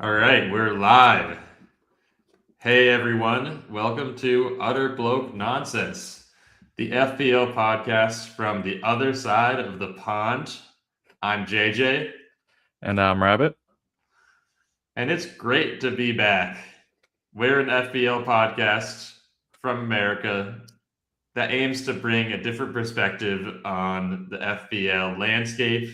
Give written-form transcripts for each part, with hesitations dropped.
All right, we're live. Hey everyone, welcome to Utter Bloke Nonsense, the FPL podcast from the other side of the pond. I'm JJ. And I'm Rabbit. And it's great to be back. We're an FPL podcast from America that aims to bring a different perspective on the FPL landscape,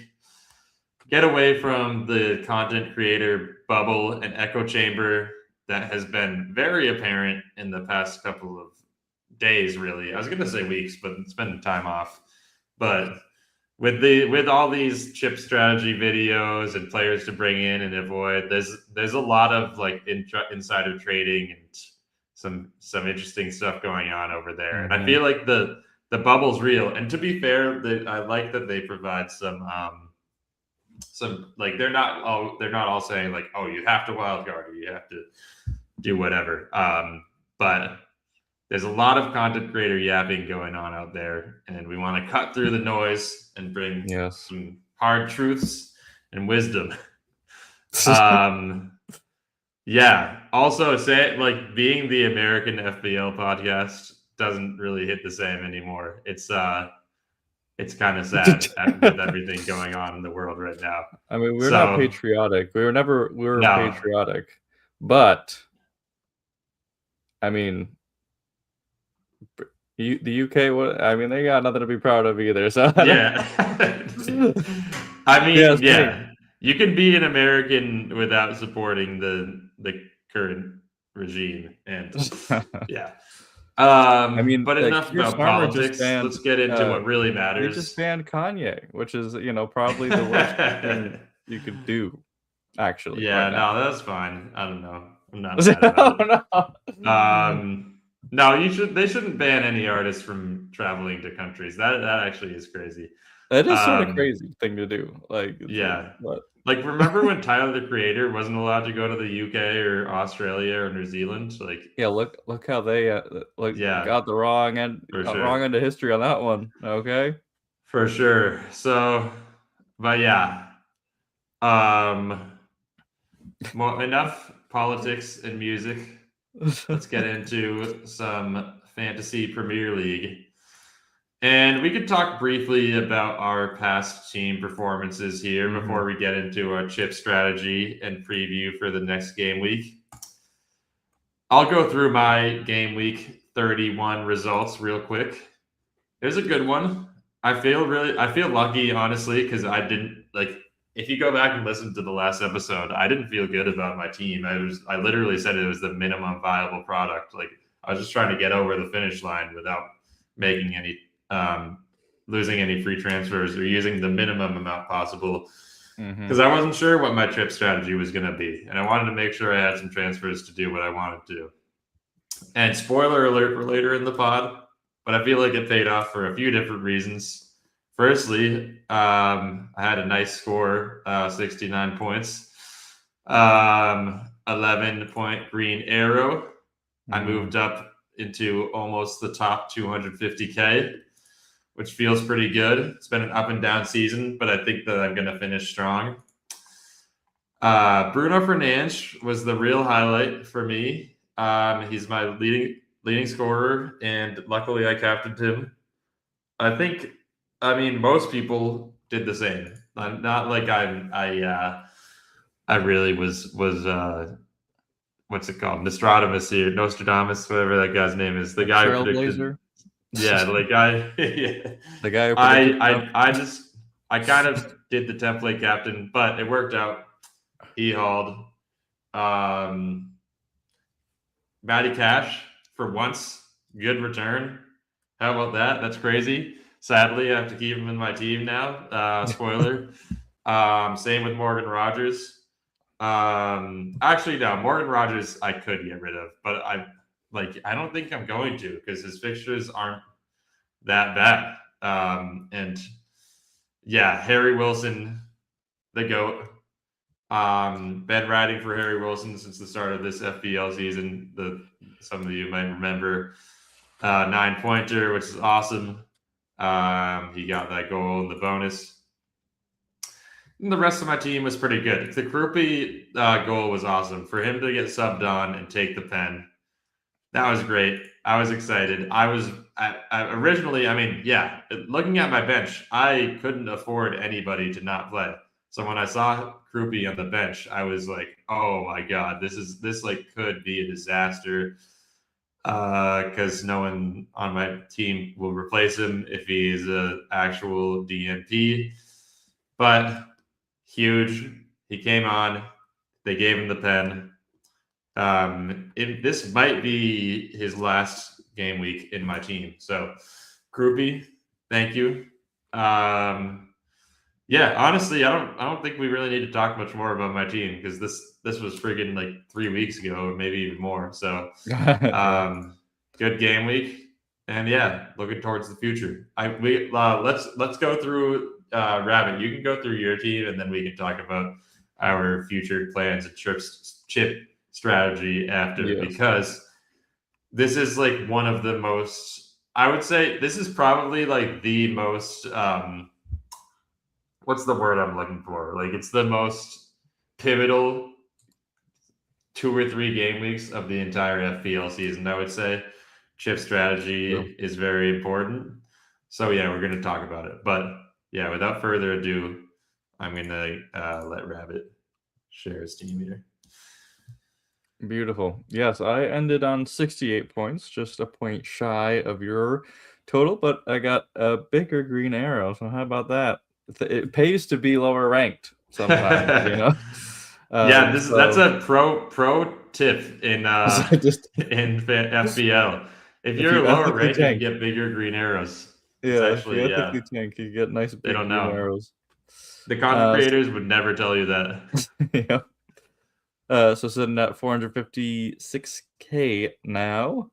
get away from the content creator bubble and echo chamber that has been very apparent in the past couple of days, really. I was going to say weeks, but it's been time off. But with all these chip strategy videos and players to bring in and avoid, there's a lot of like insider trading and some interesting stuff going on over there. And I feel like the bubble's real. And to be fair, I like that they provide some like they're not all saying like, oh, you have to wildcard or you have to do whatever. But there's a lot of content creator yapping going on out there, and we want to cut through the noise and bring some hard truths and wisdom. Yeah. Also, say like being the American FPL podcast doesn't really hit the same anymore. It's kind of sad with everything going on in the world right now. I mean, we're not patriotic. We were patriotic. But, I mean, the UK, I mean, they got nothing to be proud of either. So yeah. I mean, yeah. You can be an American without supporting the current regime. And, yeah. I mean, but enough about politics. Let's get into what really matters. They just banned Kanye, which is, probably the worst thing you could do, actually. Yeah, no, that's fine. I don't know. I'm not mad about it. No, they shouldn't ban any artists from traveling to countries. That actually is crazy. That is sort of crazy thing to do. Like, yeah. Like, remember when Tyler the Creator wasn't allowed to go to the UK or Australia or New Zealand? Like, yeah, look how they got the wrong end of history on that one. Okay, for sure. So, but yeah, enough politics and music. Let's get into some fantasy Premier League. And we could talk briefly about our past team performances here before we get into our chip strategy and preview for the next game week. I'll go through my game week 31 results real quick. It was a good one. I feel lucky, honestly, because I didn't if you go back and listen to the last episode, I didn't feel good about my team. I literally said it was the minimum viable product. Like, I was just trying to get over the finish line without making any losing any free transfers or using the minimum amount possible because I wasn't sure what my trip strategy was going to be, and I wanted to make sure I had some transfers to do what I wanted to. And spoiler alert for later in the pod, but I feel like it paid off for a few different reasons. Firstly, I had a nice score, 69 points, 11-point green arrow. I moved up into almost the top 250K, which feels pretty good. It's been an up and down season, but I think that I'm going to finish strong. Bruno Fernandes was the real highlight for me. He's my leading scorer, and luckily I captained him. I mean, most people did the same. I'm not like I really was what's it called? Nostradamus, whatever that guy's name is. The guy who predicted. Yeah, like the guy. I kind of did the template captain, but it worked out. He hauled Matty Cash for once. Good return. How about that? That's crazy. Sadly, I have to keep him in my team now. Spoiler. Same with Morgan Rogers. Actually, no, Morgan Rogers I could get rid of, but I don't think I'm going to because his fixtures aren't that bad. And yeah, Harry Wilson, the GOAT. Been riding for Harry Wilson since the start of this FPL season. Some of you might remember 9-pointer, which is awesome. He got that goal in the bonus. And the rest of my team was pretty good. The Krupi goal was awesome. For him to get subbed on and take the pen, that was great. I was excited. I originally, I mean, yeah, looking at my bench, I couldn't afford anybody to not play. So when I saw Krupi on the bench, I was like, oh my God, this like could be a disaster. Because no one on my team will replace him if he's an actual DNP. But huge. He came on. They gave him the pen. This might be his last game week in my team. So, Groupie, thank you. Yeah, honestly, I don't think we really need to talk much more about my team because this was friggin' like 3 weeks ago, maybe even more. So, Yeah. Good game week, and yeah, looking towards the future. Let's go through Rabbit. You can go through your team, and then we can talk about our future plans and chip strategy after, Yes. because this is like one of the most. I would say this is probably like the most. What's the word I'm looking for? Like it's the most pivotal 2 or 3 game weeks of the entire FPL season. I would say chip strategy is very important. So yeah, we're going to talk about it. But yeah, without further ado, I'm going to let Rabbit share his team here. Beautiful. Yes, I ended on 68 points, just a point shy of your total, but I got a bigger green arrow. So how about that? It pays to be lower ranked sometimes, you know. Yeah, that's So a pro tip in just in FPL. If if you're you lower ethically ranked, you can tank, get bigger green arrows. It's yeah, if you actually ethically tank, you get nice they big don't green know. arrows. The content creators would never tell you that. Yeah. So sitting at 456K now.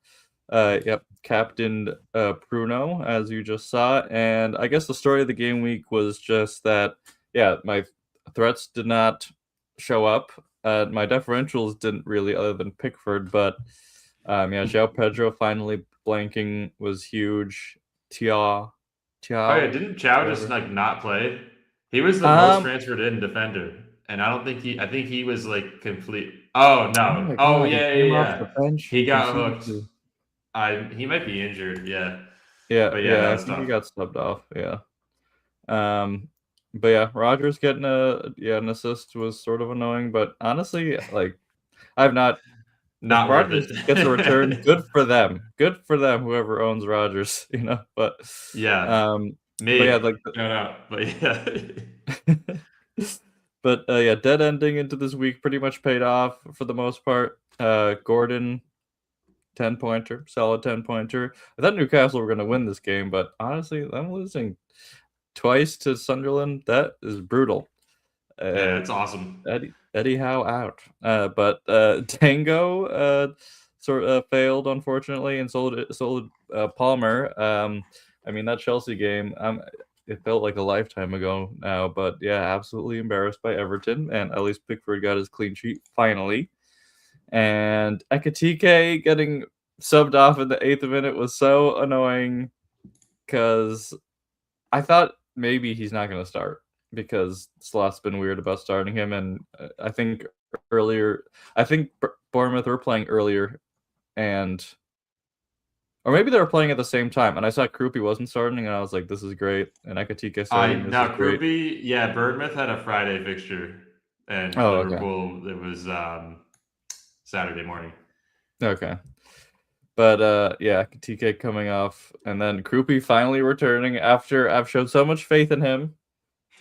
Yep, captained Pruno, as you just saw. And I guess the story of the game week was just that, yeah, my threats did not show up. My differentials didn't really, other than Pickford. But yeah, João Pedro finally blanking was huge. Tiao, Oh yeah, didn't Chow just whatever. like not play? He was the most Um, transferred in defender, and I don't think he. I think he was like complete. Oh oh no! my Oh God, he yeah, came yeah, off yeah. the bench He got hooked. completely. He might be injured. Yeah, Yeah, but yeah, that yeah, I was think he tough. got subbed off. Yeah. But yeah, Rogers getting an assist was sort of annoying, but honestly, like I've not if Not worth Rogers gets a return, it. good for them. Good for them, whoever owns Rogers, you know. Yeah, Um but yeah, me. like Shout out. But yeah. but yeah, dead ending into this week pretty much paid off for the most part. Gordon 10-pointer, solid 10-pointer. I thought Newcastle were going to win this game, but honestly, them losing twice to Sunderland, that is brutal. Yeah, Uh, it's awesome. Eddie Howe out. But Tango sort of failed, unfortunately, and sold Palmer. I mean, that Chelsea game, it felt like a lifetime ago now, but yeah, absolutely embarrassed by Everton, and at least Pickford got his clean sheet finally. And Ekatike getting subbed off in the 8th minute was so annoying because I thought maybe he's not going to start because Sloth's been weird about starting him. And I think Bournemouth were playing earlier, or maybe they were playing at the same time. And I saw Krupi wasn't starting, and I was like, this is great. And Ekatike starting, this is Now great. Krupi, yeah, Bournemouth had a Friday fixture, and Oh, okay. Liverpool it was Saturday morning. Okay. But yeah, TK coming off, and then Krupi finally returning after I've showed so much faith in him,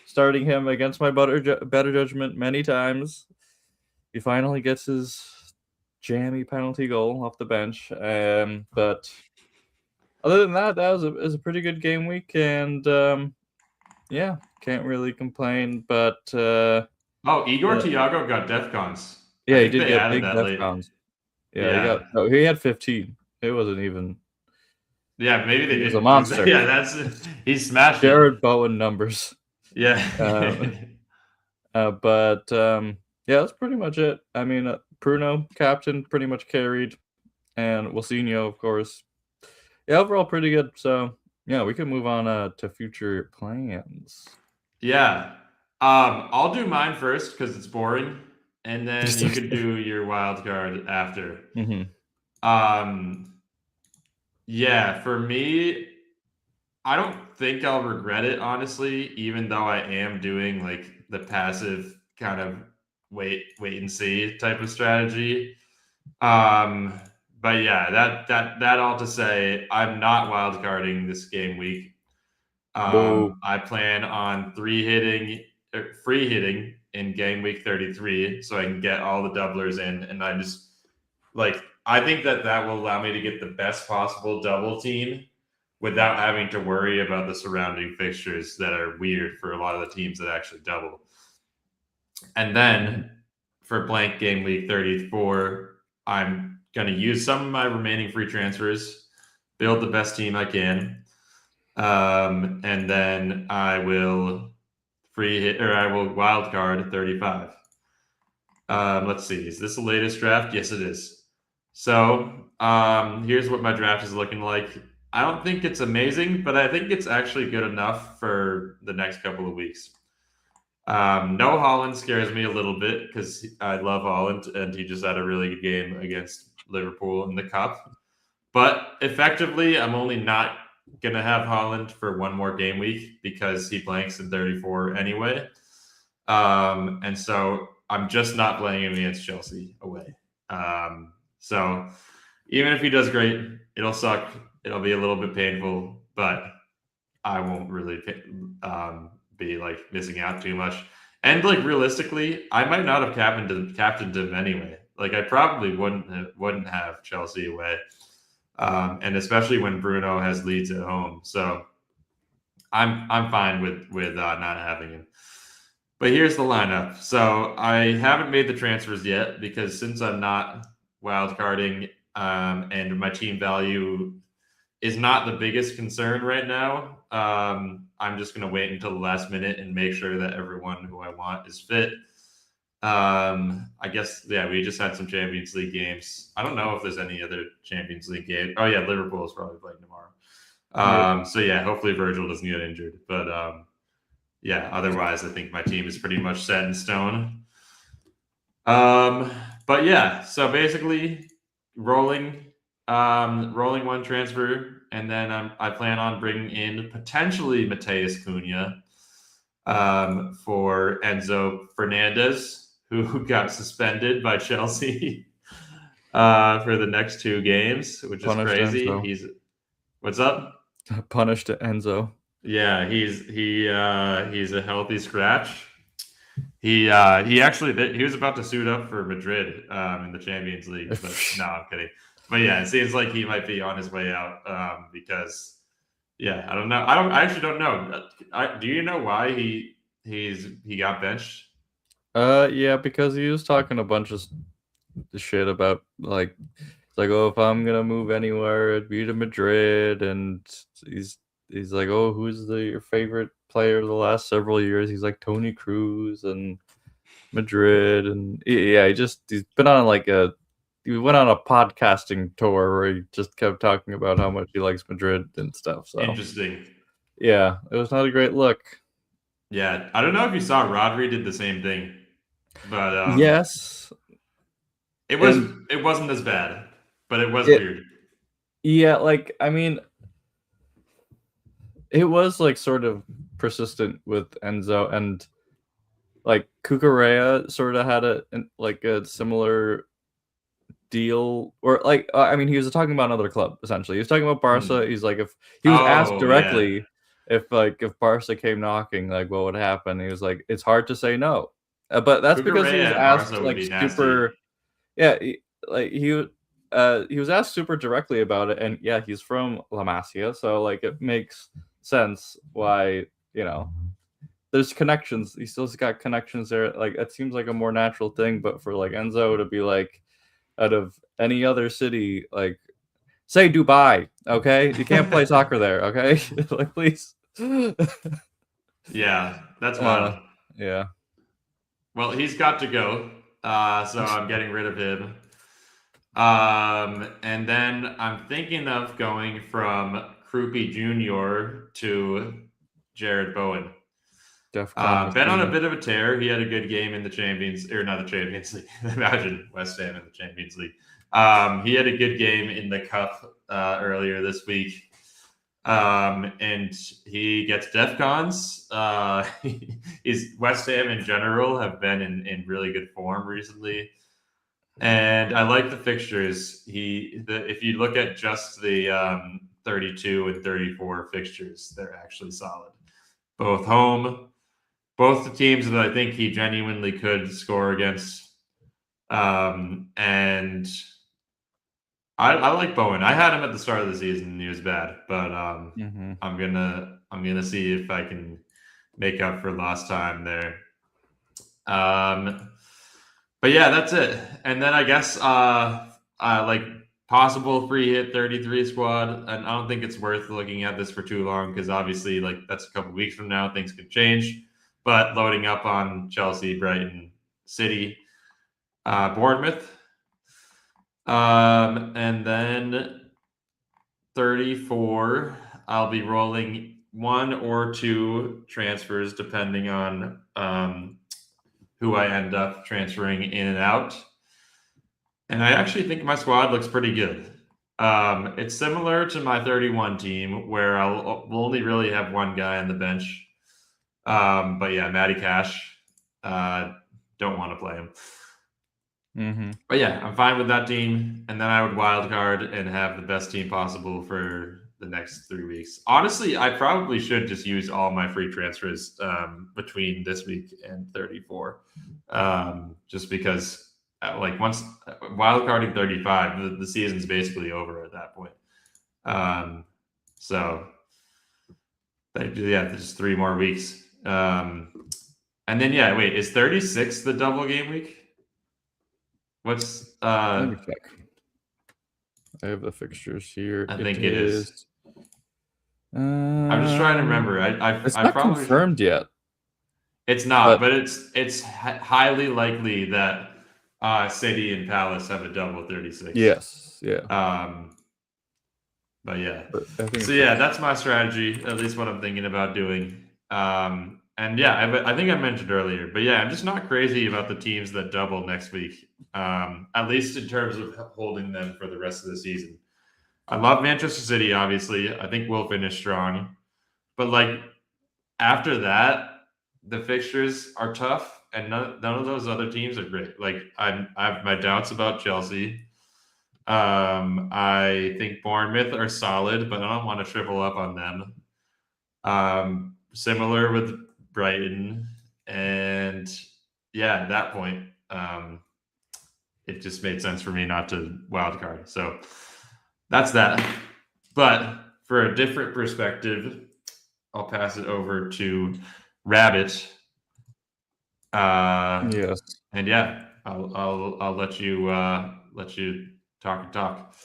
starting him against my better judgment many times. He finally gets his jammy penalty goal off the bench. But other than that, that was a pretty good game week, and yeah, can't really complain. But Oh, Igor Thiago got DEFCONs. I yeah, he think did they get added big that def late. cons. Yeah, Yeah. he had 15. It wasn't even. Yeah, maybe they He was a didn't use that. monster. Yeah, he smashed it. Jared Bowen numbers. Yeah. But yeah, that's pretty much it. I mean, Bruno, captain, pretty much carried, and Wilsinho, of course. Yeah, overall pretty good. So yeah, we can move on to future plans. Yeah. I'll do mine first because it's boring, and then you can do your wild card after. Mm-hmm. Yeah, for me, I don't think I'll regret it, honestly, even though I am doing like the passive kind of wait and see type of strategy. Um, but yeah, that all to say, I'm not wildcarding this game week. Boo. I plan on free hitting in game week 33, so I can get all the doublers in, and I just I think that will allow me to get the best possible double team without having to worry about the surrounding fixtures that are weird for a lot of the teams that actually double. And then for blank game week 34, I'm going to use some of my remaining free transfers, build the best team I can, and then I will wild card 35. Let's see. Is this the latest draft? Yes, it is. So here's what my draft is looking like. I don't think it's amazing, but I think it's actually good enough for the next couple of weeks. No Holland scares me a little bit because I love Holland and he just had a really good game against Liverpool in the cup. But effectively, I'm only not going to have Holland for one more game week because he blanks in 34 anyway. And so I'm just not playing him against Chelsea away. So even if he does great, it'll suck. It'll be a little bit painful, but I won't really be like missing out too much. And like realistically, I might not have captained him anyway. Like I probably wouldn't have Chelsea away, and especially when Bruno has Leeds at home. So I'm fine with not having him. But here's the lineup. So I haven't made the transfers yet because since I'm not wildcarding and my team value is not the biggest concern right now, I'm just going to wait until the last minute and make sure that everyone who I want is fit. I guess, yeah, we just had some Champions League games. I don't know if there's any other Champions League game. Oh, yeah, Liverpool is probably playing tomorrow. So, yeah, hopefully Virgil doesn't get injured. But, yeah, otherwise, I think my team is pretty much set in stone. But yeah, so basically, rolling one transfer, and then I plan on bringing in potentially Mateus Cunha for Enzo Fernandez, who got suspended by Chelsea for the next 2 games, which is crazy. Enzo. What's up? Punished Enzo. Yeah, he's a healthy scratch. He actually he was about to suit up for Madrid in the Champions League, but no, I'm kidding. But yeah, it seems like he might be on his way out because yeah, I don't know. I actually don't know. Do you know why he got benched? Yeah, because he was talking a bunch of shit about like oh, if I'm gonna move anywhere, it'd be to Madrid, and he's like, oh, who's your favorite player of the last several years? He's like Tony Cruz and Madrid, and yeah, he's been on he went on a podcasting tour where he just kept talking about how much he likes Madrid and stuff. So Interesting. yeah, it was not a great look. Yeah, I don't know if you saw Rodri did the same thing, but yes, it wasn't as bad, but it was weird. Yeah, like I mean, it was like sort of persistent with Enzo, and like Cucurella sort of had a similar deal, or like I mean, he was talking about another club essentially. He was talking about Barca. He's like, if he was asked directly if Barca came knocking, like what would happen, he was like, it's hard to say no, but that's because he was asked like super, yeah, he was asked super directly about it, and yeah, he's from La Masia, so like it makes sense why there's connections. He still's got connections there. Like it seems like a more natural thing, but for like Enzo to be like, out of any other city, like say Dubai, okay, you can't play soccer there, okay, like please. Yeah, that's wild. Yeah. Well, he's got to go, so I'm getting rid of him. And then I'm thinking of going from Krupi Jr. to Jared Bowen. DEFCON Been on a machine. bit of a tear. He had a good game in the Champions, or not the Champions League. Imagine West Ham in the Champions League. He had a good game in the Cup earlier this week. And he gets DEFCONs. He's West Ham in general have been in really good form recently. And I like the fixtures. If you look at just the 32 and 34 fixtures, they're actually solid. Both home, both the teams that I think he genuinely could score against. And I like Bowen. I had him at the start of the season and he was bad, but I'm gonna see if I can make up for lost time there. But yeah, that's it. And then I guess like possible free hit 33 squad. And I don't think it's worth looking at this for too long because obviously like that's a couple weeks from now, things could change. But loading up on Chelsea, Brighton, City, Bournemouth, and then 34, I'll be rolling one or two transfers depending on who I end up transferring in and out. And I actually think my squad looks pretty good. It's similar to my 31 team where I'll only really have one guy on the bench. But yeah, Matty Cash, don't want to play him. But yeah, I'm fine with that team. And then I would wild card and have the best team possible for the next 3 weeks. Honestly, I probably should just use all my free transfers between this week and 34. Just because like once wild carding 35, the season's basically over at that point. So yeah, just 3 more weeks. And then yeah, wait, is 36 the double game week? What's Let me check. I have the fixtures here. I think it is. I'm just trying to remember. It's I not probably confirmed yet. It's not, but it's highly likely that City and Palace have a double 36. Yes, yeah. But yeah. So yeah, that's my strategy. At least what I'm thinking about doing. And yeah, I think I mentioned earlier, but yeah, I'm just not crazy about the teams that double next week. At least in terms of holding them for the rest of the season. I love Manchester City, obviously. I think we'll finish strong. But like after that, the fixtures are tough, and none of those other teams are great. Like I have my doubts about Chelsea. I think Bournemouth are solid, but I don't want to triple up on them. Similar with Brighton, and yeah, at that point, it just made sense for me not to wild card. So that's that. But for a different perspective, I'll pass it over to Rabbit. Yes. And yeah, I'll let you talk.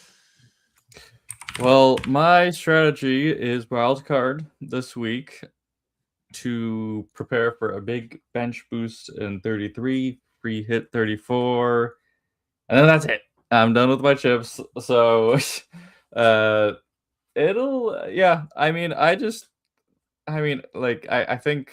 Well, my strategy is wildcard this week to prepare for a big bench boost in 33, free hit 34, and then that's it. I'm done with my chips. So it'll yeah, I think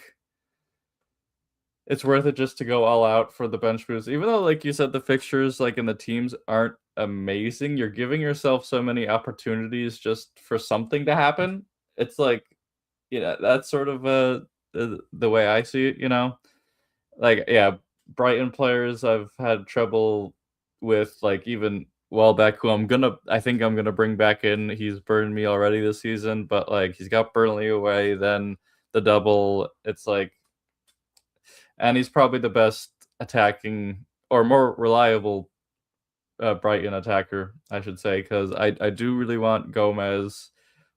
it's worth it just to go all out for the bench boost. Even though, like you said, the fixtures like in the teams aren't amazing, you're giving yourself so many opportunities just for something to happen. It's like, that's sort of the way I see it. Like, yeah, Brighton players I've had trouble with, like even Welbeck, who I think I'm gonna bring back in. He's burned me already this season, but like he's got Burnley away, then the double. It's like, and he's probably the best attacking or more reliable Brighton attacker, I should say, because I do really want Gomez,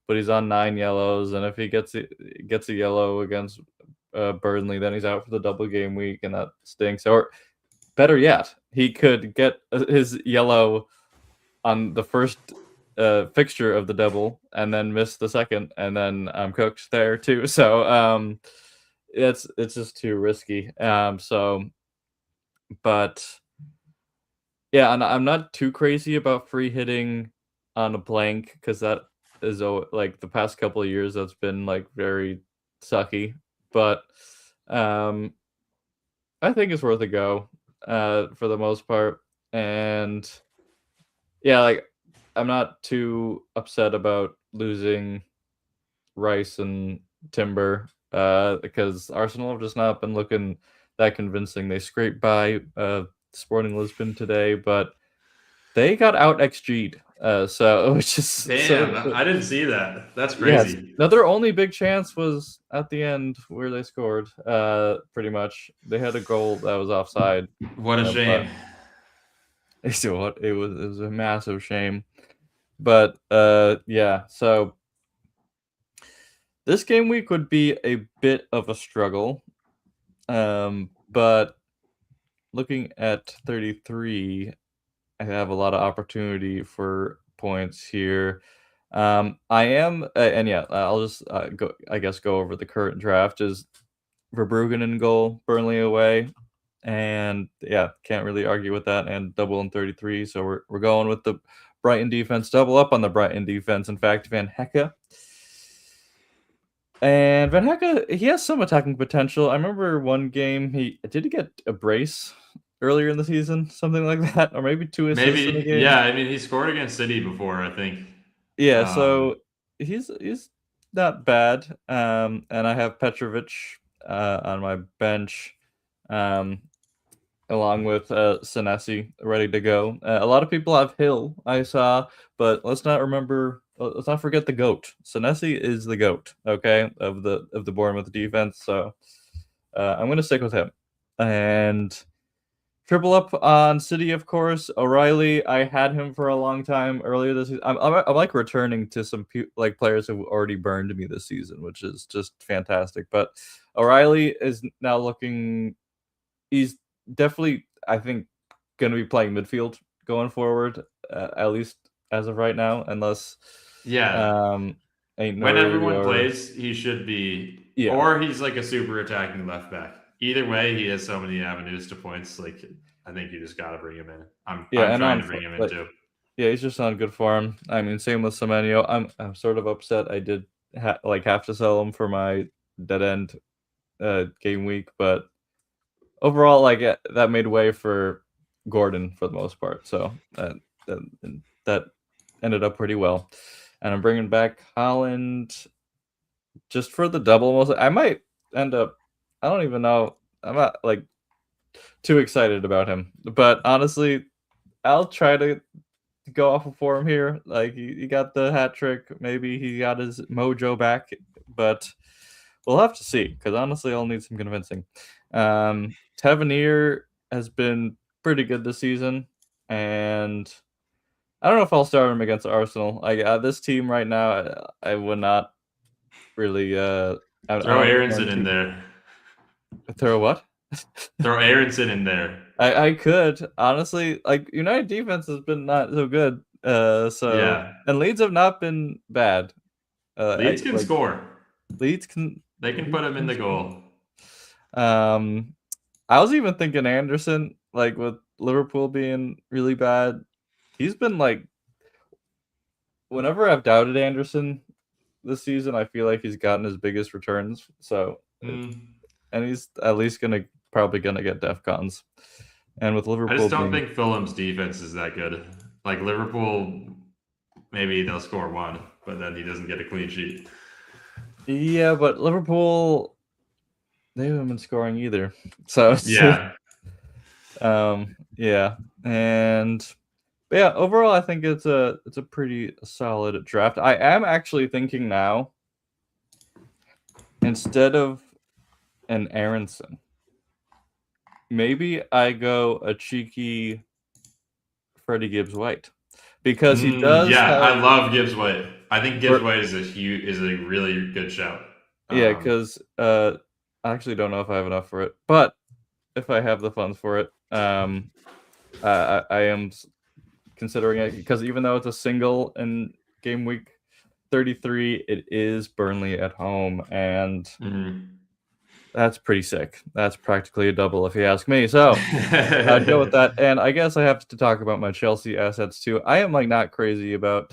but he's on 9 yellows, and if he gets a yellow against Burnley, then he's out for the double game week, and that stinks. Or better yet, he could get his yellow on the first fixture of the double and then miss the second, and then I'm cooked there too. So it's just too risky. But yeah, and I'm not too crazy about free hitting on a blank because that is like the past couple of years that's been like very sucky. But I think it's worth a go for the most part. And yeah, like I'm not too upset about losing Rice and Timber because Arsenal have just not been looking that convincing. They scraped by Sporting Lisbon today, but they got out XG'd. So which is Damn, I didn't see that. That's yes. crazy. Now their only big chance was at the end where they scored. Pretty much they had a goal that was offside, What a but shame. it was a massive shame. But yeah, so this game week would be a bit of a struggle. But looking at 33, I have a lot of opportunity for points here. I am, and yeah, I'll just go. I guess go over the current draft is Verbruggen in goal, Burnley away, and yeah, can't really argue with that. And double in 33, so we're going with the Brighton defense. Double up on the Brighton defense. In fact, Van Hecke. And Van Hecke, he has some attacking potential. I remember one game he get a brace earlier in the season, something like that, or maybe 2 assists in the Maybe, game. yeah. I mean, he scored against City before, I think. Yeah, Um, so he's not bad. And I have Petrovic on my bench, um, along with Senesi ready to go. A lot of people have Hill, I saw, but let's not forget the goat. Senesi is the goat, okay, of the Bournemouth defense. So I'm gonna stick with him. And triple up on City, of course. O'Reilly, I had him for a long time earlier this season. I'm like returning to some like players who already burned me this season, which is just fantastic. But O'Reilly is now looking. He's definitely, I think, going to be playing midfield going forward, at least as of right now, unless yeah. um, Ain't When Nuri everyone or plays, he should be, yeah, or he's like a super attacking left back. Either way, he has so many avenues to points. Like, I think you just got to bring him in. yeah, I'm and trying to bring him in like too. yeah, he's just on good form. I mean, same with Semenyo. I'm sort of upset. I did have to sell him for my dead end game week, but overall, like that made way for Gordon for the most part. So that ended up pretty well. And I'm bringing back Holland just for the double. Most I might end up. I don't even know. I'm not like too excited about him, but honestly, I'll try to go off of form here. Like he got the hat trick. Maybe he got his mojo back, but we'll have to see. Because honestly, I'll need some convincing. Tavernier has been pretty good this season, and I don't know if I'll start him against Arsenal. Like this team right now, I would not really. I Throw don't Aronson want in to there. throw what? Throw Aronson in there. I could honestly like United defense has been not so good. So Yeah. and Leeds have not been bad. Leeds can Like score. Leeds can They can put him in the score. goal. Um, I was even thinking Anderson, like with Liverpool being really bad. He's been like whenever I've doubted Anderson this season, I feel like he's gotten his biggest returns. So Mm. and he's at least probably gonna get def cons. And with I Liverpool just don't being think Fulham's defense is that good. Like Liverpool, maybe they'll score one, but then he doesn't get a clean sheet. yeah, but Liverpool they haven't been scoring either. So it's Yeah. yeah. And but yeah, overall I think it's a pretty solid draft. I am actually thinking now instead of an Aronson, maybe I go a cheeky Freddie Gibbs White because he does Yeah, I have love Gibbs White. I think Gibbs ver- White is a really good shout. yeah, because I actually don't know if I have enough for it, but if I have the funds for it, I am considering it because even though it's a single in game week 33, it is Burnley at home, and Mhm. that's pretty sick. That's practically a double if you ask me. So I'd go with that. And I guess I have to talk about my Chelsea assets too. I am like not crazy about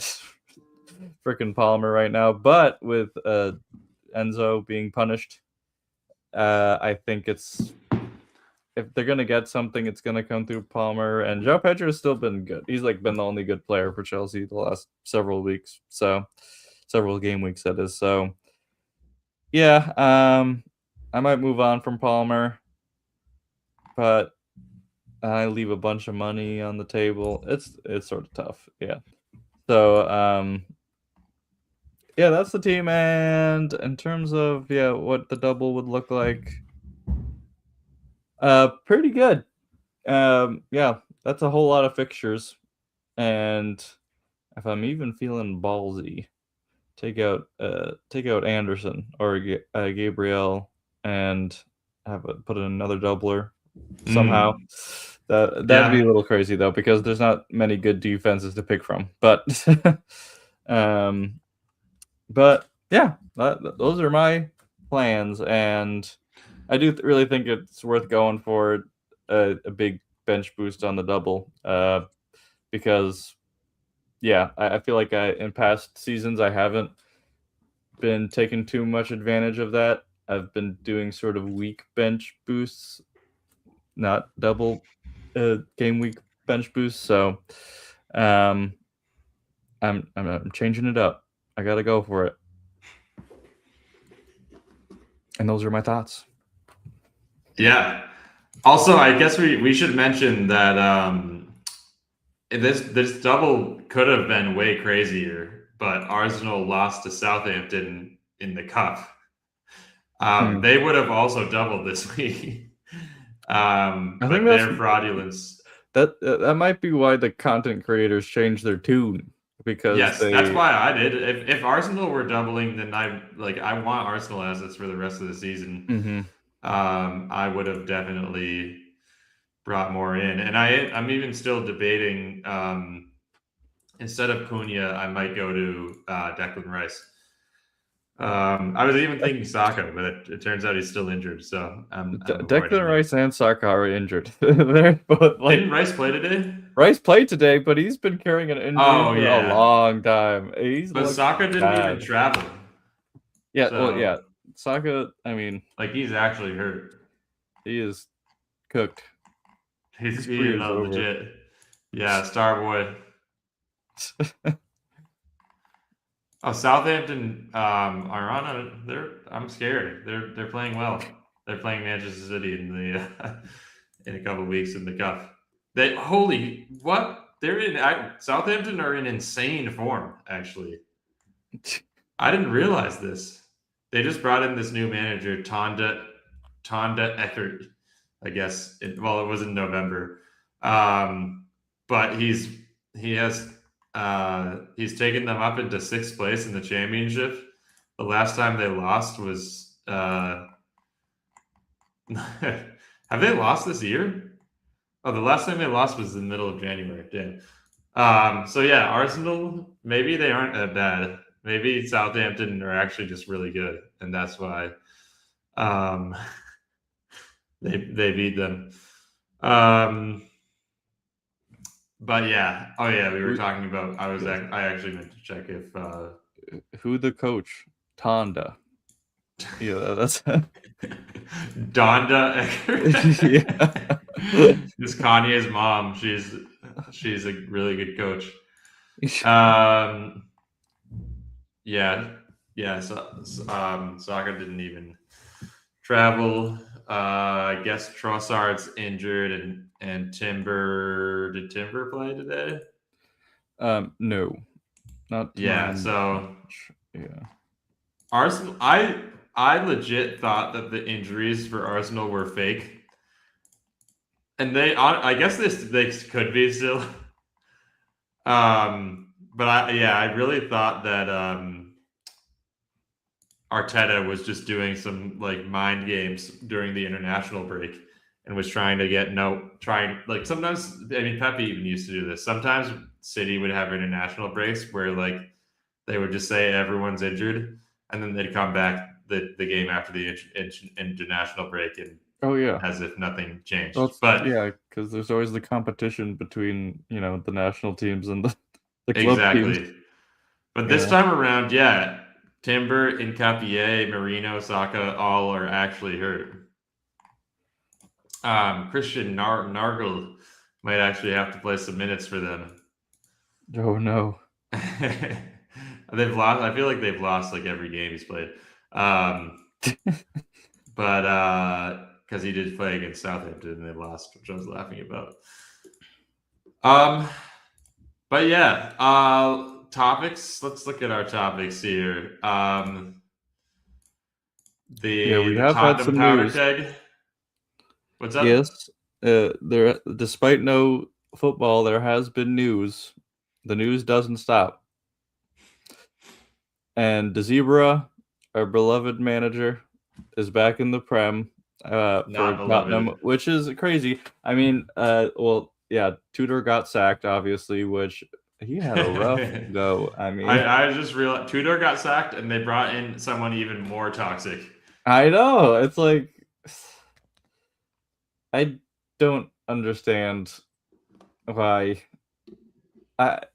freaking Palmer right now, but with Enzo being punished, I think if they're gonna get something, it's gonna come through Palmer, and João Pedro has still been good. He's like been the only good player for Chelsea the last several weeks, so several game weeks that is. So yeah, I might move on from Palmer, but I leave a bunch of money on the table. It's sort of tough, yeah. So yeah, that's the team. And in terms of what the double would look like, pretty good. Yeah, that's a whole lot of fixtures. And if I'm even feeling ballsy, take out Anderson or Gabriel and put in another doubler somehow. That'd be a little crazy though, because there's not many good defenses to pick from. But yeah, those are my plans, and I do really think it's worth going for a big bench boost on the double, because yeah, I feel like in past seasons I haven't been taking too much advantage of that. I've been doing sort of weak bench boosts, not double game week bench boosts. So I'm changing it up. I gotta go for it. And those are my thoughts. Yeah. Also, I guess we should mention that this double could have been way crazier, but Arsenal lost to Southampton in the cup. They would have also doubled this week. But their fraudulence. That might be why the content creators changed their tune. Because that's why I did. If Arsenal were doubling, then I want Arsenal assets for the rest of the season. I would have definitely brought more in, and I'm even still debating. Instead of Cunha, I might go to Declan Rice. I was even thinking Saka, but it turns out he's still injured. So Declan Rice and Saka are injured. They're both Didn't Rice play today? Rice played today, but he's been carrying an injury for a long time. But Saka didn't even travel. Yeah, so, well, yeah. Saka, I mean, like, he's actually hurt. He is cooked. He's legit. Yeah, Starboy. Oh, Southampton are on I'm scared. They're playing well. They're playing Manchester City in the in a couple of weeks in the cup. Southampton are in insane form, actually. I didn't realize this. They just brought in this new manager, Tonda Eckert, I guess. It was in November. But he's taken them up into 6th place in the championship. The last time they lost was have they lost this year? Oh, the last time they lost was in the middle of January. Damn. So yeah, Arsenal, maybe they aren't that bad. Maybe Southampton are actually just really good, and that's why they beat them. But yeah, we were talking about. I actually meant to check if who the coach, Tonda. Yeah, that's Donda Eckert. Yeah, it's Kanye's mom. She's a really good coach. Saka didn't even travel. I guess Trossard's injured, and Timber. Did Timber play today? No, not. Yeah. So yeah, Arsenal. I legit thought that the injuries for Arsenal were fake, and I guess they could be still. But I really thought that Arteta was just doing some mind games during the international break and was trying to sometimes, I mean, Pepe even used to do this. Sometimes City would have international breaks where they would just say everyone's injured, and then they'd come back the game after the international break and as if nothing changed. But yeah, because there's always the competition between the national teams and the club teams. But this time around, Timber, Incapié, Marino, Saka, all are actually hurt. Christian Nargle might actually have to play some minutes for them. Oh no. They've lost. I feel like they've lost like every game he's played. But because he did play against Southampton and they lost, which I was laughing about. But yeah, topics. Let's look at our topics here. We The have had Tottenham some powder news. keg. What's up? Yes, there. Despite no football, there has been news. The news doesn't stop. And De Zebra, our beloved manager, is back in the Prem for Not Tottenham, beloved. which is crazy. I mean, well, yeah, Tudor got sacked, obviously, which he had a rough go. I mean, I just realized Tudor got sacked and they brought in someone even more toxic. I know. It's like I don't understand why.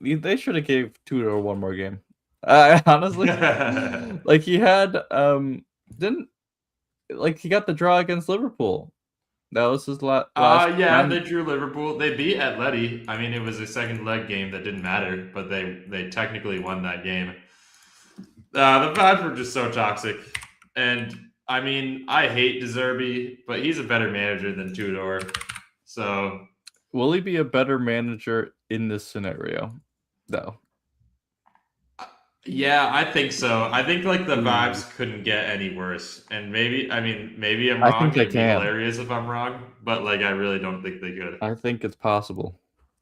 They should have gave Tudor one more game. Honestly, like he had didn't like he got the draw against Liverpool. That was his last. Yeah, they drew Liverpool. They beat Atleti. I mean, it was a second leg game that didn't matter, but they technically won that game. The vibes were just so toxic, and I mean, I hate De Zerbi, but he's a better manager than Tudor. So, will he be a better manager in this scenario, though? Yeah, I think so. I think like the vibes couldn't get any worse, and maybe I'm I wrong. think they It'd be can. hilarious if I'm wrong, but like I really don't think they could. I think it's possible.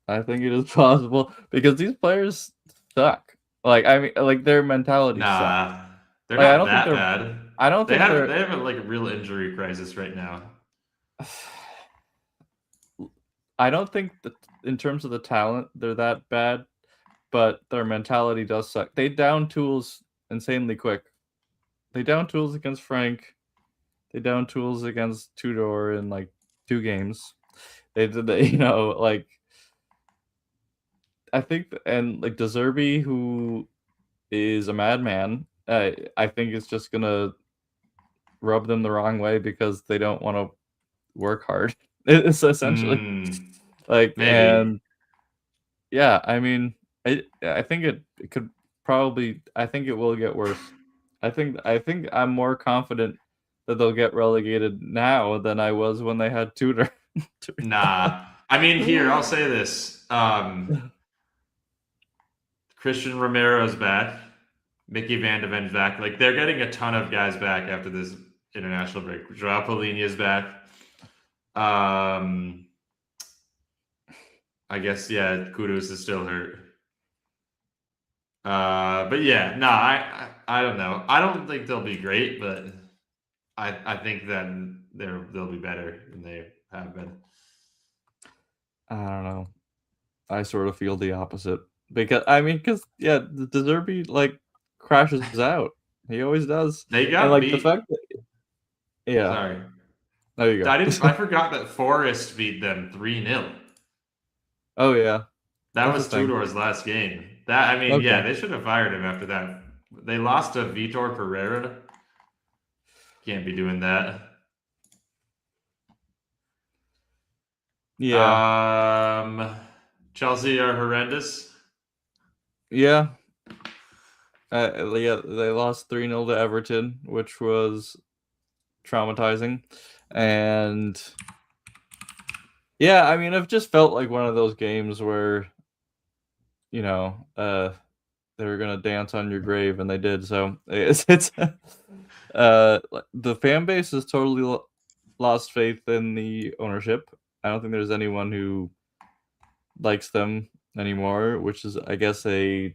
I think it is possible because these players suck. Like I mean, like their mentality sucks. Nah, they're Like I not don't think that they're. bad. I don't think they're. They have like a real injury crisis right now. I don't think that in terms of the talent they're that bad, but their mentality does suck. They down tools insanely quick. They down tools against Frank. They down tools against Tudor in like 2 games. They did, like I think, and like De Zerbi, who is a madman, I think it's just gonna rub them the wrong way because they don't want to work hard. It's essentially like, Maybe. and yeah, I mean, I think it could probably. I think it will get worse. I think I'm more confident that they'll get relegated now than I was when they had Tudor. Nah. I mean, here I'll say this: Christian Romero's back, Mickey Van de Ven's back. Like they're getting a ton of guys back after this international break. Joao Polina's back. I guess yeah, Kudus is still hurt. But yeah, no, I don't know. I don't think they'll be great, but I think that they'll be better than they have been. I don't know. I sort of feel the opposite because yeah, De Zerbi like crashes out. He always does. They And got like the beat. fact that Sorry, there you go. I forgot that Forest beat them 3-0. Oh yeah, That that's a was thing. Tudor's last game. That I mean, yeah, Okay. they should have fired him after that. They lost to Vitor Pereira. Can't be doing that. Yeah. Chelsea are horrendous. Yeah. Yeah, they lost 3-0 to Everton, which was traumatizing. And yeah, I mean, it just felt like one of those games where, they were gonna dance on your grave, and they did. So it's the fan base has totally lost faith in the ownership. I don't think there's anyone who likes them anymore, which is, I guess, a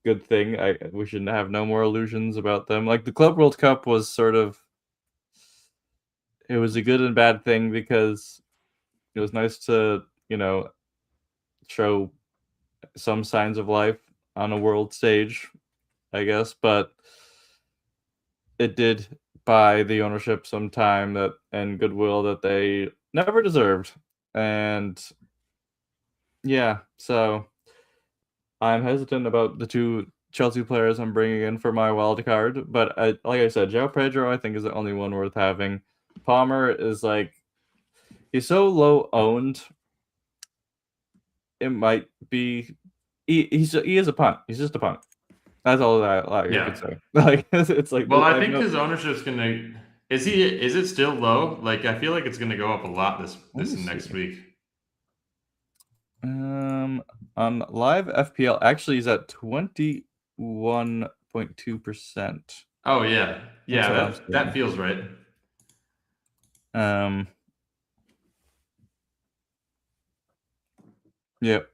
good thing. We should have no more illusions about them. Like the Club World Cup was sort of, it was a good and bad thing because it was nice to, show some signs of life on a world stage, I guess, but it did buy the ownership some time that and goodwill that they never deserved. And yeah, so I'm hesitant about the two Chelsea players I'm bringing in for my wild card. But like I said, João Pedro I think is the only one worth having. Palmer is like he's so low owned. It might be he is a punt. He's just a punt. That's all that I Yeah. could say. Like it's like Well, I think his ownership's gonna. Is it still low? Like I feel like it's gonna go up a lot this next week. On live FPL, actually, he's at 21.2%. Oh yeah, That's yeah. what I'm That seeing. feels right. Yep.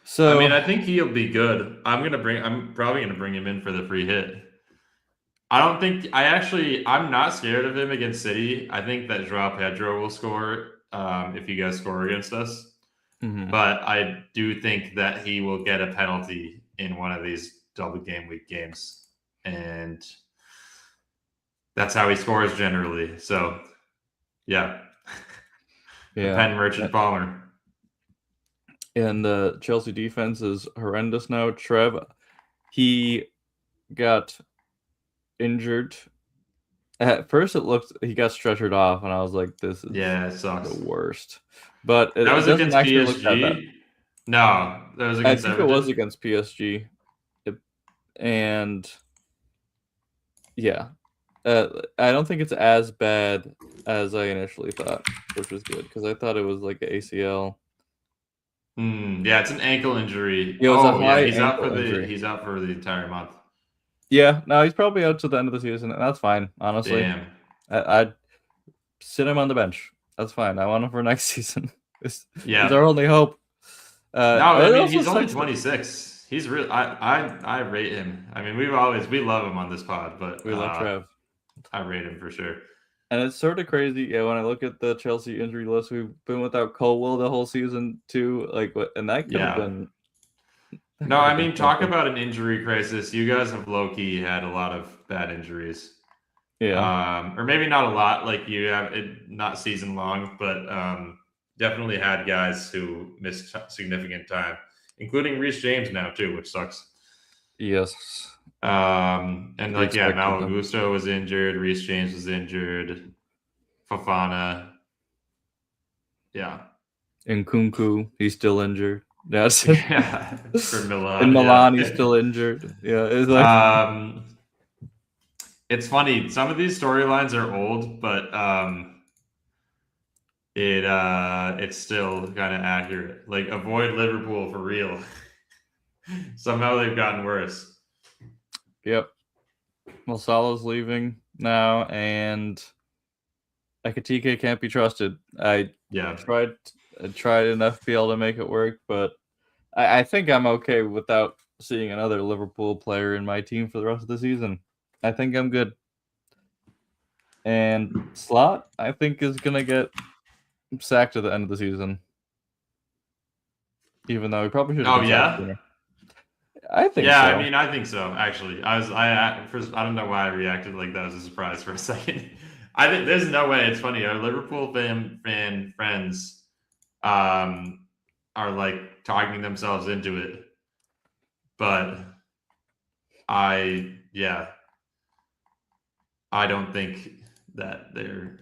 So I mean, I think he'll be good. I'm probably gonna bring him in for the free hit. I'm not scared of him against City. I think that João Pedro will score if you guys score against us. But I do think that he will get a penalty in one of these double game week games. And that's how he scores generally. So, yeah. The pen merchant Palmer. And the Chelsea defense is horrendous now. Trev, he got injured. At first, it looked he got stretchered off, and I was like, "This is it sucks. the worst." But that was doesn't against actually look that bad. PSG. No, that was against I think Everton. it was against PSG, and yeah, I don't think it's as bad as I initially thought, which was good because I thought it was like an ACL. Yeah, it's an ankle injury. It was a high he's out ankle injury. He's out for the entire month. Yeah, no, he's probably out to the end of the season, and that's fine. Honestly, Damn. I'd sit him on the bench. That's fine. I want him for next season. It's Yeah. our only hope. No, I mean he's only 26. He's really I rate him. I mean we love him on this pod, but We love Trev. I rate him for sure. And it's sort of crazy, yeah. When I look at the Chelsea injury list, we've been without Colwill the whole season too. Like, and that could have been. No, I mean talk about an injury crisis. You guys have low-key had a lot of bad injuries. Yeah. Or maybe not a lot, like you have it not season long, but definitely had guys who missed significant time, including Reece James now too, which sucks. Yes. And like Mal Augusto was injured, Reece James was injured, Fofana. Yeah. And Nkunku, he's still injured. That's yeah, for Milan. In Milan, he's still injured. Yeah, it's like it's funny. Some of these storylines are old, but it's still kind of accurate. Like avoid Liverpool for real. Somehow they've gotten worse. Yep. Well, Salah's leaving now, and Ekitike can't be trusted. I tried in FPL to make it work, but I think I'm okay without seeing another Liverpool player in my team for the rest of the season. I think I'm good. And Slot, I think, is going to get sacked at the end of the season. Even though he probably should have been sacked sooner. I think so. I mean, I think so, actually. I don't know why I reacted like that was a surprise for a second. I think there's no way. It's funny. Our Liverpool fan friends are like talking themselves into it. But I don't think that they're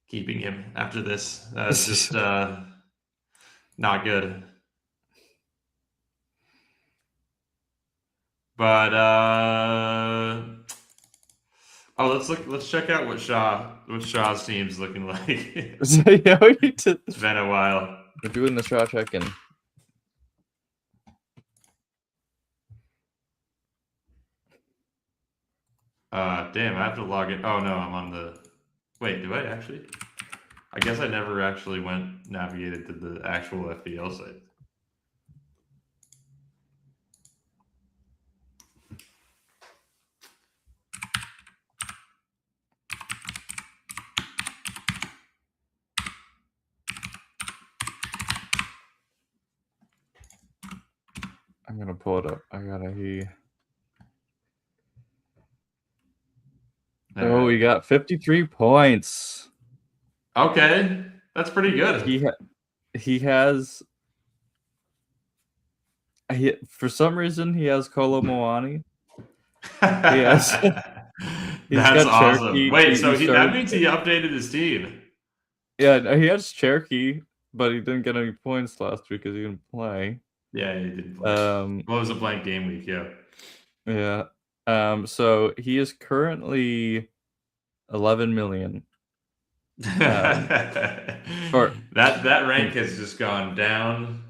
keeping him after this. That's just not good. But let's check out what Shaw's team's looking like. It's been a while. We're doing the Shaw check-in. Damn, I have to log in. Oh no, I'm on the. Wait, do I actually? I guess I never actually navigated to the actual FPL site. I'm gonna pull it up. I gotta Oh, we got 53 points. Okay, that's pretty good. He has. For some reason, he has Kolo Moani. He has. He's That's got awesome. Cherokee. Wait, He so that started. means he updated his team. Yeah, he has Cherokee, but he didn't get any points last week because he didn't play. Yeah, he didn't play. Um, Well, it was a blank game week, yeah. yeah. So he is currently 11 million. Or that rank has just gone down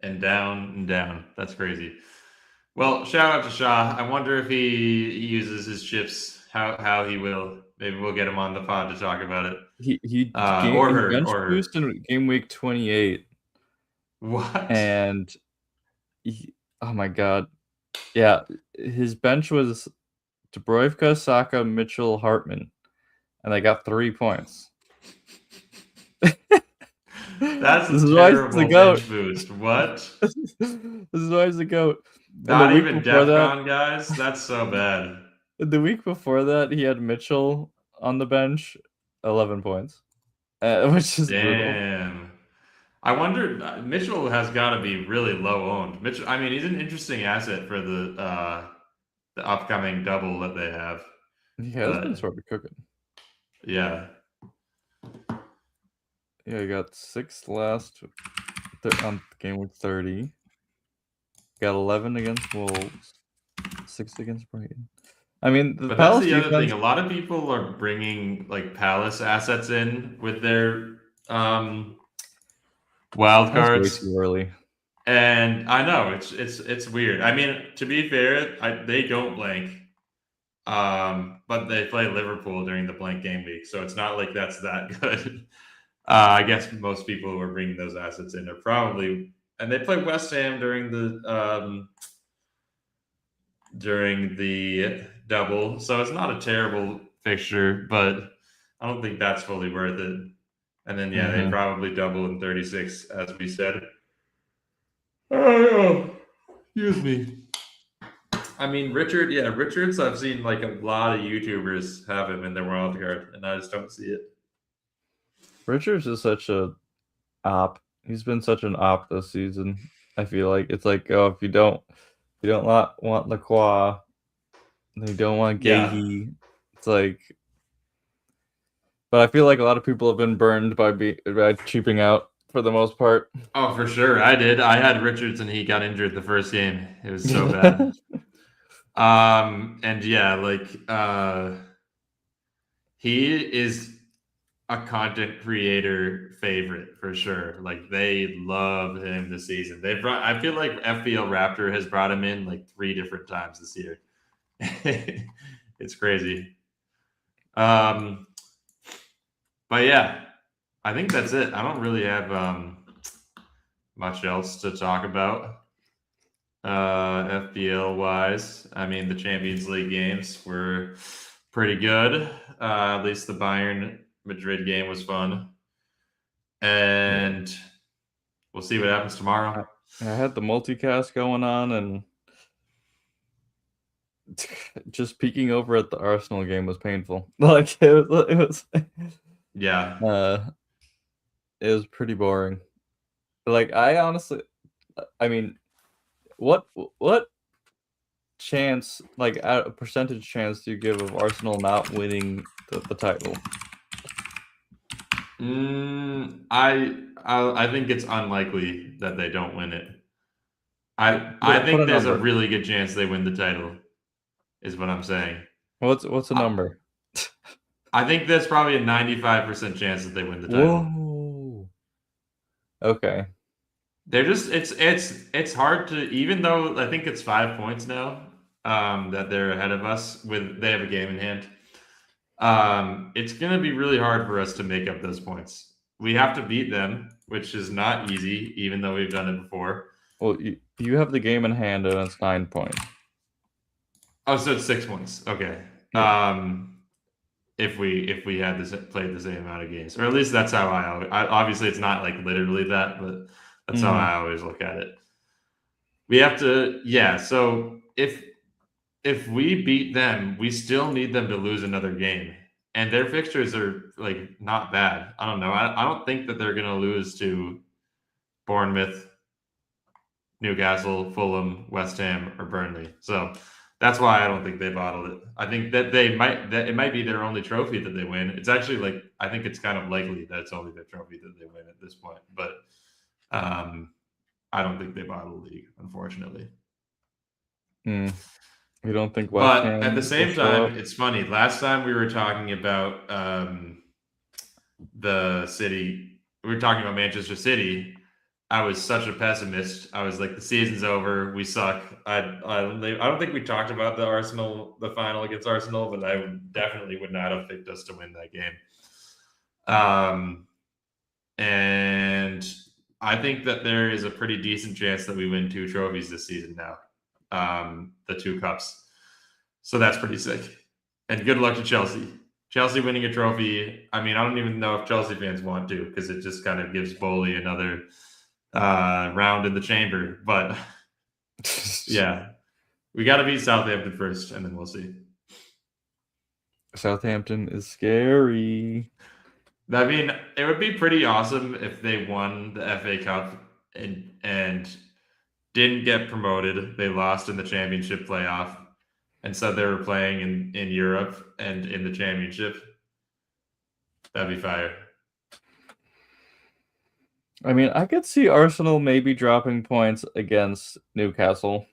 and down and down. That's crazy. Well, shout out to Shaw. I wonder if he uses his chips. How he will. Maybe we'll get him on the pod to talk about it. Or he her, bench or her. boosted in game week 28, What? and oh my god, yeah, his bench was Dubrovka, Saka, Mitchell, Hartman, and they got 3 points. That's This a is why he's the terrible goat. bench boost. What? This is why he's the goat. And the Not week even before that, DEFCON guys? That's so bad. he had Mitchell on the bench, 11 points, which is brutal. Damn. I wonder. Mitchell has got to be really low owned. Mitchell. I mean, he's an interesting asset for the upcoming double that they have. He has been But sort of cooking. yeah, Yeah, he got 6 last on game week 30. Got 11 against Wolves, 6 against Brighton. I mean, the but that's Palace the other thing. defense. A lot of people are bringing like Palace assets in with their wild That's way cards. too early. And I know it's weird. I mean, to be fair, they don't blank, but they play Liverpool during the blank game week, so it's not like that's that good. I guess most people who are bringing those assets in are probably, and they play West Ham during the double, so it's not a terrible fixture, but I don't think that's fully worth it. And then yeah, they probably double in 36, as we said. Oh, excuse me. I mean, Richards, I've seen like a lot of YouTubers have him in their wild card, and I just don't see it. Richards is such a op. He's been such an op this season. I feel like it's like, oh, if you don't want Lacroix, then you don't want Yeah. Gahey. It's like, but I feel like a lot of people have been burned by cheaping out for the most part. Oh, for sure. I did. I had Richards and he got injured the first game. It was so bad. And yeah, like he is a content creator favorite for sure. Like they love him this season. I feel like FPL Raptor has brought him in like 3 different times this year. It's crazy. But yeah, I think that's it. I don't really have much else to talk about FPL wise. I mean, the Champions League games were pretty good. At least the Bayern Madrid game was fun. And we'll see what happens tomorrow. I had the multicast going on, and just peeking over at the Arsenal game was painful. Like it was Yeah. It was pretty boring. Like I mean, what chance, like a percentage chance, do you give of Arsenal not winning the title? I think it's unlikely that they don't win it. I think there's a really good chance they win the title, is what I'm saying. What's a number? I think there's probably a 95% chance that they win the title. Whoa. Okay. They're just it's hard to, even though I think it's 5 points now that they're ahead of us they have a game in hand. It's gonna be really hard for us to make up those points. We have to beat them, which is not easy, even though we've done it before. Well, you have the game in hand, and it's 9 points. Oh, so it's 6 points. Okay. Yeah. If we had played the same amount of games, or at least that's how I obviously it's not like literally that, but that's how I always look at it. We have to, yeah. So if we beat them, we still need them to lose another game, and their fixtures are like not bad. I don't know. I don't think that they're gonna lose to Bournemouth, Newcastle, Fulham, West Ham, or Burnley. So that's why I don't think they bottled it. I think that it might be their only trophy that they win. It's actually like I think it's kind of likely that it's only their trophy that they win at this point. But I don't think they bottle the league, unfortunately. You don't think West But Ham at the will same show time, up? it's funny. Last time we were talking about the city, we were talking about Manchester City. I was such a pessimist. I was like, the season's over. We suck. I don't think we talked about the final against Arsenal, but I definitely would not have picked us to win that game. And I think that there is a pretty decent chance that we win 2 trophies this season now. The 2 cups. So that's pretty sick. And good luck to Chelsea. Chelsea winning a trophy. I mean, I don't even know if Chelsea fans want to, because it just kind of gives Bowley another round in the chamber. But yeah, we got to beat Southampton first, and then we'll see. Southampton is scary. I mean, it would be pretty awesome if they won the FA Cup and didn't get promoted. They lost in the championship playoff, and so they were playing in Europe and in the championship. That'd be fire. I mean, I could see Arsenal maybe dropping points against Newcastle.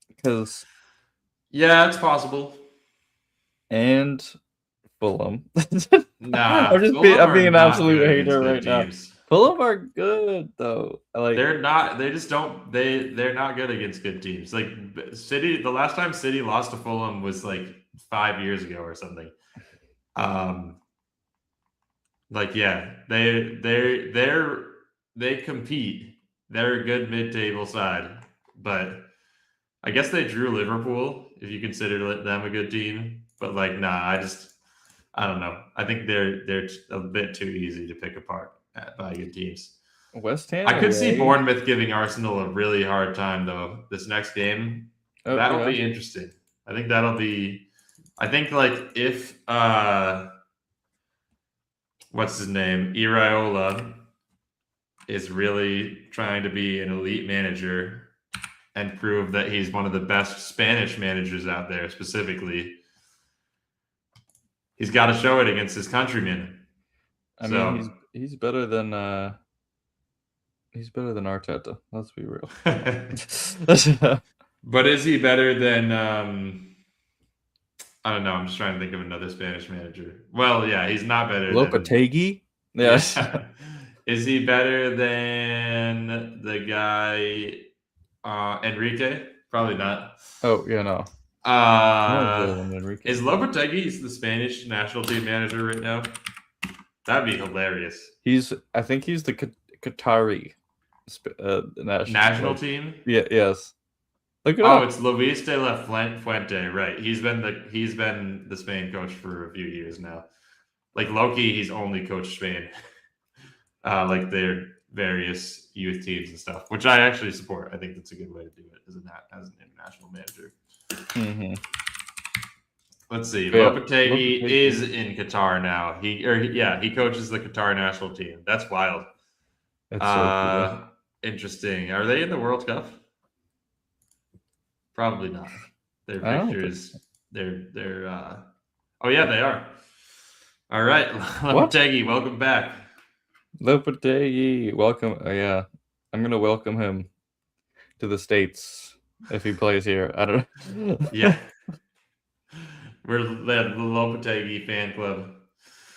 Because yeah, it's possible. And Fulham. Nah, I'm being an absolute hater right teams. now. Fulham are good though. They're not. They just don't. They're not good against good teams. Like City. The last time City lost to Fulham was like 5 years ago or something. Like yeah, they compete. They're a good mid-table side, but I guess they drew Liverpool if you consider them a good team. But like, nah, I don't know. I think they're a bit too easy to pick apart by good teams. West Ham. I could see Bournemouth giving Arsenal a really hard time though. This next game, that'll be interesting. I think that'll be. I think like if what's his name, Iraola is really trying to be an elite manager and prove that he's one of the best Spanish managers out there, specifically. He's got to show it against his countrymen. I mean, he's better than Arteta. Let's be real. But is he better than? I don't know. I'm just trying to think of another Spanish manager. Well, yeah, he's not better. Lopetegui. Yes. Yeah. Is he better than the guy Enrique? Probably not. Oh yeah, no. Is Lopetegui the Spanish national team manager right now? That'd be hilarious. I think he's the Qatari national team. Yeah. Yes. Look it up. It's Luis de la Fuente, right? He's been the Spain coach for a few years now. Like Loki, he's only coached Spain, like their various youth teams and stuff, which I actually support. I think that's a good way to do it as an international manager. Mm-hmm. Let's see. Lopetegui is in Qatar now. He coaches the Qatar national team. That's wild. That's so cool. Interesting. Are they in the World Cup? Probably not. Their pictures. They're. Oh yeah, they are. All right, Lopetegui, welcome back. Lopetegui, welcome. Yeah, I'm gonna welcome him to the States if he plays here. I don't know. Yeah. We're the Lopetegui fan club.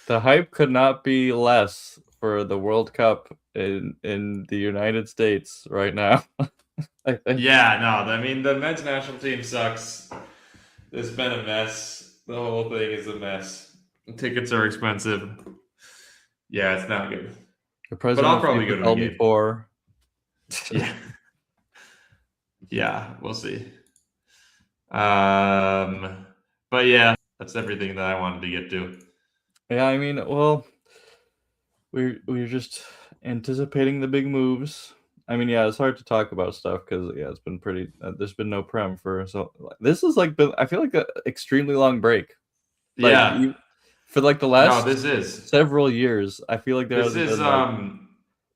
The hype could not be less for the World Cup in the United States right now. Yeah, no, I mean the men's national team sucks. It's been a mess. The whole thing is a mess. Tickets are expensive. Yeah, it's not good. The president but I'll probably go to the game. For. Yeah. Yeah, we'll see. But yeah, that's everything that I wanted to get to. Yeah, I mean, well, we're just anticipating the big moves. I mean, yeah, it's hard to talk about stuff because it's been pretty. There's been no prem this is like I feel like an extremely long break. Yeah. For like the last several years, I feel like this is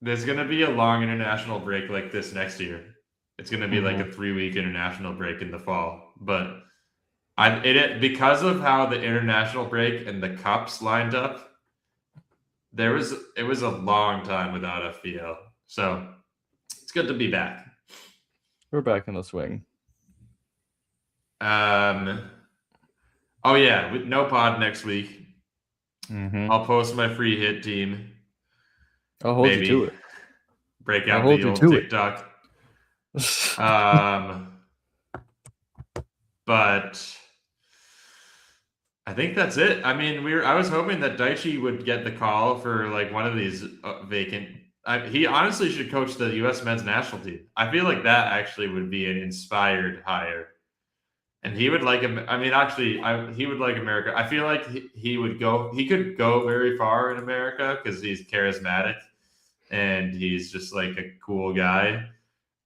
there's gonna be a long international break like this next year. It's gonna be like a 3-week international break in the fall, but because of how the international break and the cups lined up, it was a long time without FPL, so it's good to be back. We're back in the swing. Oh yeah, with no pod next week. I'll post my free hit team. I'll hold you to it. Break I'll out hold the you old to it. TikTok. But I think that's it. I mean, I was hoping that Daichi would get the call for like one of these vacant. He honestly should coach the U.S. men's national team. I feel like that actually would be an inspired hire, and he would like him. I mean, actually, he would like America. I feel like he would go. He could go very far in America because he's charismatic and he's just like a cool guy.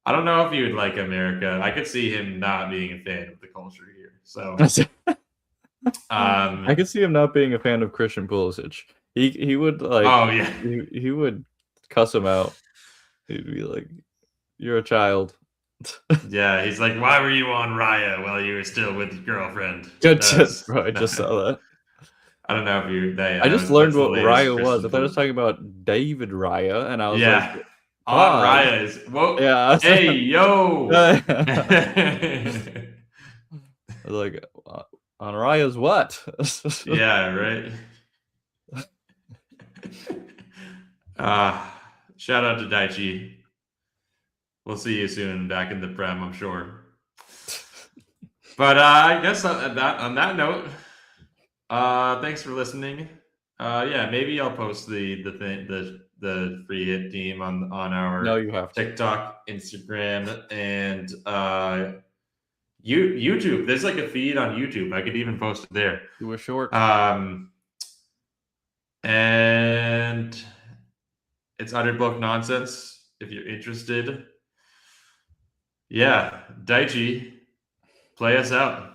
I don't know if he would like America. I could see him not being a fan of the culture here. So I could see him not being a fan of Christian Pulisic. He would like. Oh yeah. He would cuss him out. He'd be like, "You're a child." Yeah, he's like, "Why were you on Raya while you were still with your girlfriend?" Bro, I just saw that. I don't know if you. I just learned what Raya was. I thought I was talking about David Raya, and I was like, on Raya is whoa. Yeah. Hey yo. I was like, on Raya's what? Yeah, right. Shout out to Daichi. We'll see you soon back in the Prem, I'm sure. But I guess on that note, thanks for listening. Yeah, maybe I'll post the free hit team on our you have TikTok, Instagram, and YouTube. There's like a feed on YouTube. I could even post it there. Do a short. And it's Underblock Nonsense if you're interested. Yeah, Daichi, play us out.